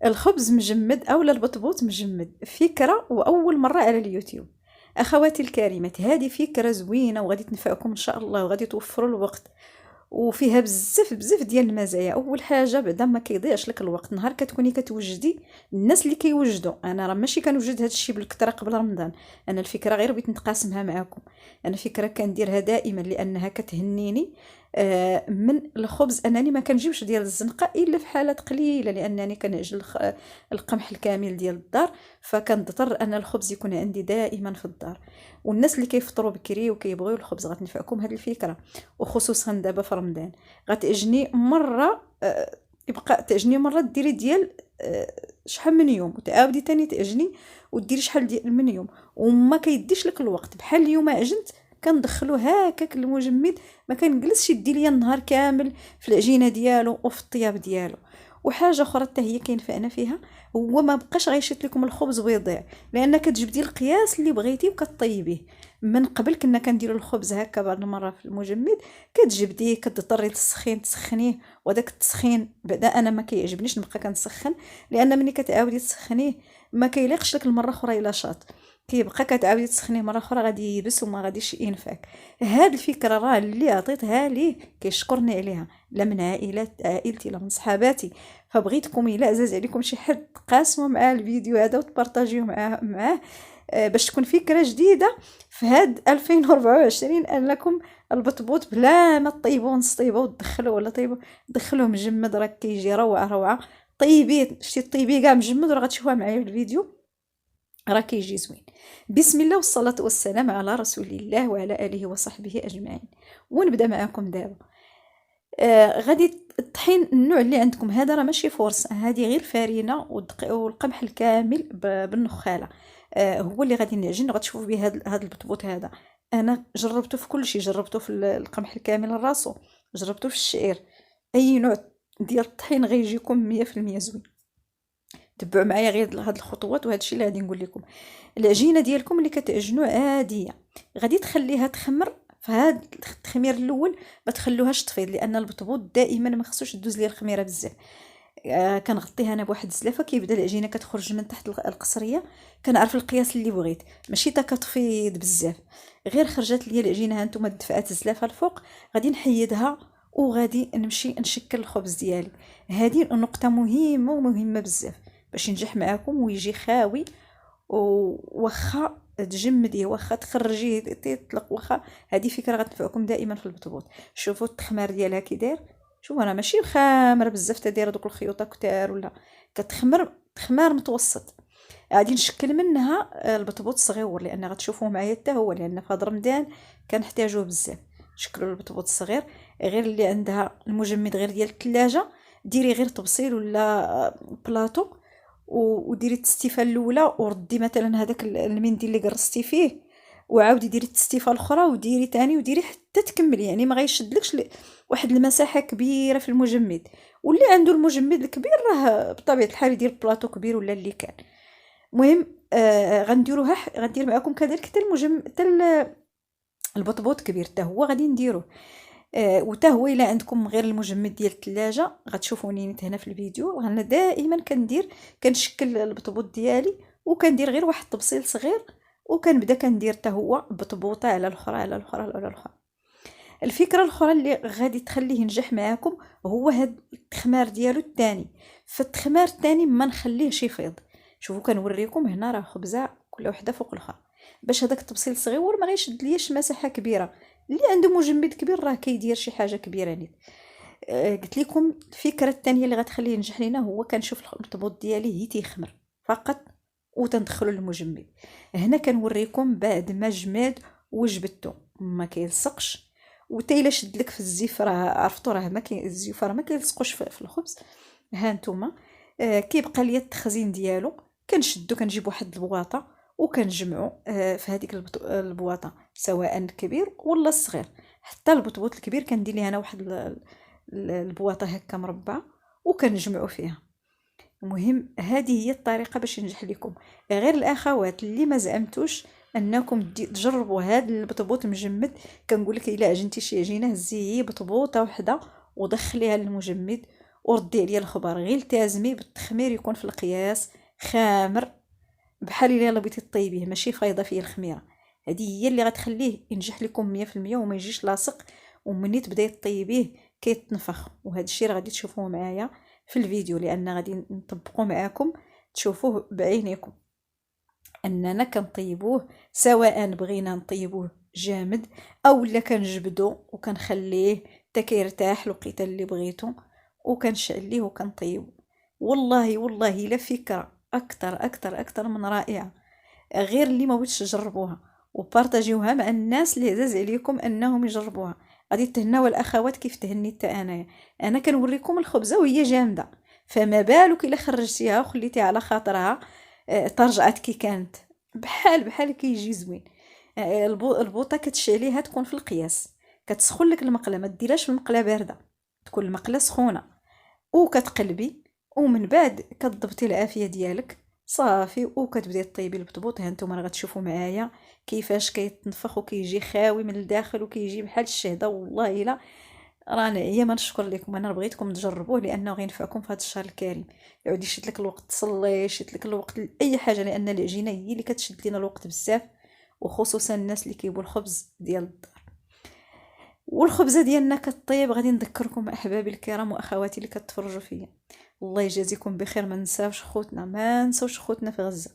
الخبز مجمد اولا البطبوط مجمد، فكرة واول مرة على اليوتيوب. اخواتي الكريمات، هذه فكرة زوينة وغادي تنفعكم ان شاء الله، وغادي توفروا الوقت، وفيها بزاف بزاف ديال المزايا. اول حاجه بعدا ما كيضيعش لك الوقت، نهار كتكوني كتوجدي. الناس اللي كيوجدوا، انا راه ماشي كنوجد هذا الشيء بالكثره قبل رمضان، انا الفكره غير بغيت نتقاسمها معكم. انا فكره كنديرها دائما لانها كتهنيني. من الخبز انني ما كنجيبش ديال الزنقه الا في حالات قليله، لانني كنعجل القمح الكامل ديال الدار، فكنضطر ان الخبز يكون عندي دائما في الدار. والناس اللي كيفطروا بكري وكيبغيو الخبز غتنفعكم هذه الفكره، وخصوصا دابا في رمضان. غتعجني مره يبقى تعجني مره ديري ديال شحال من يوم، وتعاودي تاني تعجني وديري شحال ديال من يوم، وما كيديش لك الوقت. بحال اليوم عجنت كندخلو هكاك المجمد، ما كنجلسش يدي ليا النهار كامل في العجينه ديالو وفي الطياب ديالو. وحاجه اخرى حتى هي كينفعنا فيها، هو ما بقاش غيشيط لكم الخبز ويضيع، لان كتجبدي القياس اللي بغيتي وكطيبيه. من قبل كنا كنديروا الخبز هكا بعض المره في المجمد، كتجبديه كتضطري تسخنيه، وداك التسخين بعدا انا ما كيعجبنيش نبقى كنسخن، لان ملي كتعاودي تسخنيه ما كيليقش لك المره اخرى الا شاط، كيبقى كتعاودي تسخنيه مره اخرى غادي يبس وما غاديش ينفعك. هاد الفكره راه اللي عطيتها ليه كيشكرني عليها، لا من عائلتي لا من صحاباتي. فبغيتكم الا عزاز عليكم شي حد تقاسموا معاه الفيديو هذا وتبارطاجيوه معاه، باش تكون فكره جديده في هاد 2024، انكم البطبوط بلا ما طيبوا نص طيبه وتدخلوا ولا طيبوا، دخلوه مجمد راه كيجي روعه روعه. طيبيه شتي طيبيه كاع مجمد، وراه غتشوفوها معايا في الفيديو، راه كيجي زوين. بسم الله والصلاه والسلام على رسول الله وعلى اله وصحبه اجمعين. ونبدا معكم دابا. غادي الطحين النوع اللي عندكم هذا راه ماشي فرص، هذه غير فرينه والقمح الكامل بالنخاله. هو اللي غادي نعجن، غتشوفوا به هذا البطبوط هذا. انا جربته في كل شيء، جربته في القمح الكامل الراسو، جربته في الشعير، اي نوع ديال الطحين غيجيكم 100% زوين. تبعوا معايا غير هاد الخطوات وهذا الشيء اللي غادي نقول لكم. العجينه ديالكم اللي كتعجنوا عاديه، غادي تخليها تخمر. فهاد التخمير الاول ما تخلوهاش تفيض، لان البطبوط دائما ما خصوش دوز ليه الخميره بزاف. كنغطيها انا بواحد الزلافه، كيبدا العجينه كتخرج من تحت القصريه، كنعرف القياس اللي بغيت، ماشي تا كتفيض بزاف. غير خرجت ليا العجينه، ها نتوما دفعات الزلافه الفوق، غادي نحيدها وغادي نمشي نشكل الخبز ديالي. هذه نقطه مهمه ومهمه بزاف باش ينجح معاكم ويجي خاوي. وواخا تجمديه واخا تخرجيه تيطلق، واخا هذه فكره غتنفعكم دائما في البطبوط. شوفوا التخمار ديالها كي داير، شوف انا ماشي خامره بزاف تدير دوك الخيوطه كتار، ولا كتخمر تخمار متوسط. غادي نشكل منها البطبوط الصغيور، لان غتشوفوه معايا حتى هو، لان في هذا رمضان كنحتاجوه بزاف. شكلوا البطبوط الصغير، غير اللي عندها المجمد غير ديال الثلاجه، ديري غير طبسيل ولا بلاطو، وديري التستيفه الاولى، وردي مثلا هذاك المنديل اللي قرصتي فيه، وعاودي ديري التستيفه الاخرى وديري تاني، وديري حتى تكملي، يعني ما غيشدلكش واحد المساحه كبيره في المجمد. واللي عنده المجمد الكبير راه بطبيعه الحال يدير بلاطو كبير ولا اللي كان. المهم غندير معكم كذلك حتى البطبوط كبير حتى هو غادي نديروه. وتا هو الا عندكم غير المجمد ديال الثلاجه، غتشوفوني نيت هنا في الفيديو، انا دائما كنشكل البطبوط ديالي، وكندير غير واحد التبصيل صغير، وكنبدا كندير حتى هو بطبوطه على الاخرى على الاخرى على الاخرى. الفكره الاخرى اللي غادي تخليه ينجح معاكم هو هاد التخمار ديالو الثاني. فالتخمار الثاني ما نخليهش يفيض. شوفوا كنوريكم هنا راه خبزه كل وحده فوق الاخرى، باش هذاك التبصيل الصغيور ما غيشد ليش مساحه كبيره. اللي عنده مجمد كبير راه كيدير شي حاجه كبيره نيت. قلت لكم الفكره الثانيه اللي غتخليه ينجح لينا، هو كنشوف الخطبوط ديالي هي تيخمر فقط وتندخلوا للمجمد. هنا كنوريكم بعد ما جماد وجبدته ما كيلصقش، وتا الا شد لك في الزيف راه عرفتوا راه ما كاين الزيوف راه ما كيلصقوش في الخبز. ها نتوما كيبقى ليا التخزين ديالو، كنشدو كنجيب واحد البواطه وكنجمعو في هذيك البواطه، سواء الكبير ولا الصغير. حتى البطبوط الكبير كندير ليه انا واحد البواطه هكا مربعه وكنجمعو فيها. المهم هذه هي الطريقه باش ينجح لكم. غير الاخوات اللي ما زعمتوش انكم تجربوا هذا البطبوط المجمد، كنقول لك الا عجنتي شي عجينه هزي بطبوطه وحده ودخليها للمجمد وردي عليا الخبر، غير التزمي بالتخمير يكون في القياس خامر بحال الا بغيتي طيبيه، ماشي فايضه فيه الخميره. هذه هي اللي غتخليه ينجح لكم 100% وما يجيش لاصق، ومني تبداي طيبيه كيتنفخ. وهذا الشيء راه غادي تشوفوه معايا في الفيديو، لان غادي نطبقوا معاكم تشوفوه بعينيكم اننا كنطيبوه، سواء بغينا نطيبوه جامد او لا كنجبدو وكنخليه حتى كيرتاح الوقيته اللي بغيتو وكنشعل ليه وكنطيبو. والله والله الا فكره اكثر من رائعه، غير اللي ما بغيتش تجربوها وبارطاجيوها مع الناس اللي عزاز عليكم انهم يجربوها. غادي تهناو الاخوات كيف تهنيت انايا. انا كنوريكم الخبزه وهي جامده، فما بالك الا خرجتيها وخليتيها على خاطرها ترجعت كي كانت بحال كيجي زوين. البوطه كتشعليها تكون في القياس، كتسخن لك المقله، ما ديرهاش في المقله بارده، تكون المقله سخونه وكتقلبي. ومن بعد كتضبطي العافيه ديالك صافي وكتبداي طيبي البطبوط. ها نتوما راه غتشوفوا معايا كيفاش كيتنفخ وكيجي خاوي من الداخل وكيجي بحال الشهده. والله الا رانا هي ما نشكر لكم، انا بغيتكم تجربوه لانه غينفعكم في هذا الشهر الكريم. يعود يشد لك الوقت تصلي، يشد لك الوقت لاي حاجه، لان العجينه هي اللي كتشد لنا الوقت بزاف، وخصوصا الناس اللي كيبوا الخبز ديال الدار. والخبزه ديالنا كطيب. غادي نذكركم احبابي الكرام واخواتي اللي كتفرجوا فيا، الله يجازيكم بخير. ما نساوش خوتنا، ما نساوش خوتنا في غزه،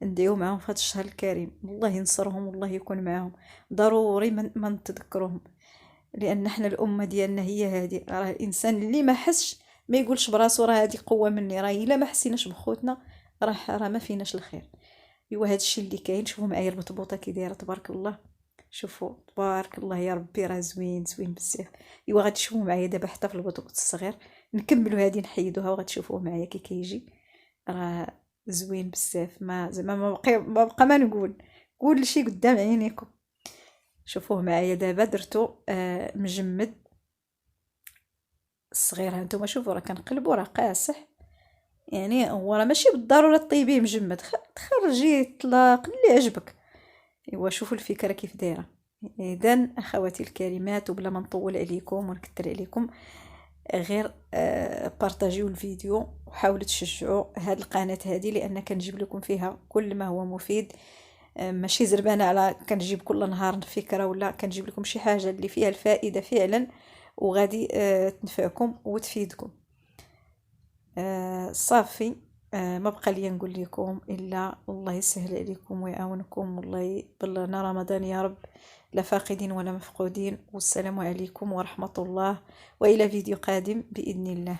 ندعيو معاهم في هذا الشهر الكريم، الله ينصرهم والله يكون معاهم. ضروري ما نتذكروهم، لان احنا الامه ديالنا هي هذه. راه الانسان اللي ما حسش ما يقولش براسو راه هذه قوه مني، راه الا ما حسيناش بخوتنا راه ما فيناش الخير. ايوا هذا الشيء اللي كاين. شوفوا معايا البطبوطه كي دايره تبارك الله، شوفوا تبارك الله يا ربي، راه زوين بزاف. ايوا غادي تشوفوا معايا دابا حتى في البطبوط الصغير. نكملوا هذه نحيدوها وغتشوفوه معايا كي كيجي، راه زوين بزاف. ما زعما ما نقول، قول شي قدام عينيكم. شوفوه معايا دابا درتو مجمد الصغير. ها نتوما شوفوا راه كنقلبوا راه قاصح، يعني هو راه ماشي بالضروره طيبيه مجمد، تخرجيه طلاق اللي عجبك. ايوا شوفوا الفكره كيف دايره. اذا اخواتي الكريمات، وبلا ما نطول عليكم ونكثر عليكم، غير بارطاجيو الفيديو وحاولوا تشجعوا هاد القناه هذه، لان كنجيب لكم فيها كل ما هو مفيد. ماشي زربانه على كنجيب كل نهار فكره، ولا كنجيب لكم شي حاجه اللي فيها الفائده فعلا وغادي تنفعكم وتفيدكم. صافي. ما بقى لي نقول لكم الا الله يسهل عليكم ويعاونكم، والله يبلغنا رمضان يا رب، لا فاقدين ولا مفقودين. والسلام عليكم ورحمة الله، والى فيديو قادم باذن الله.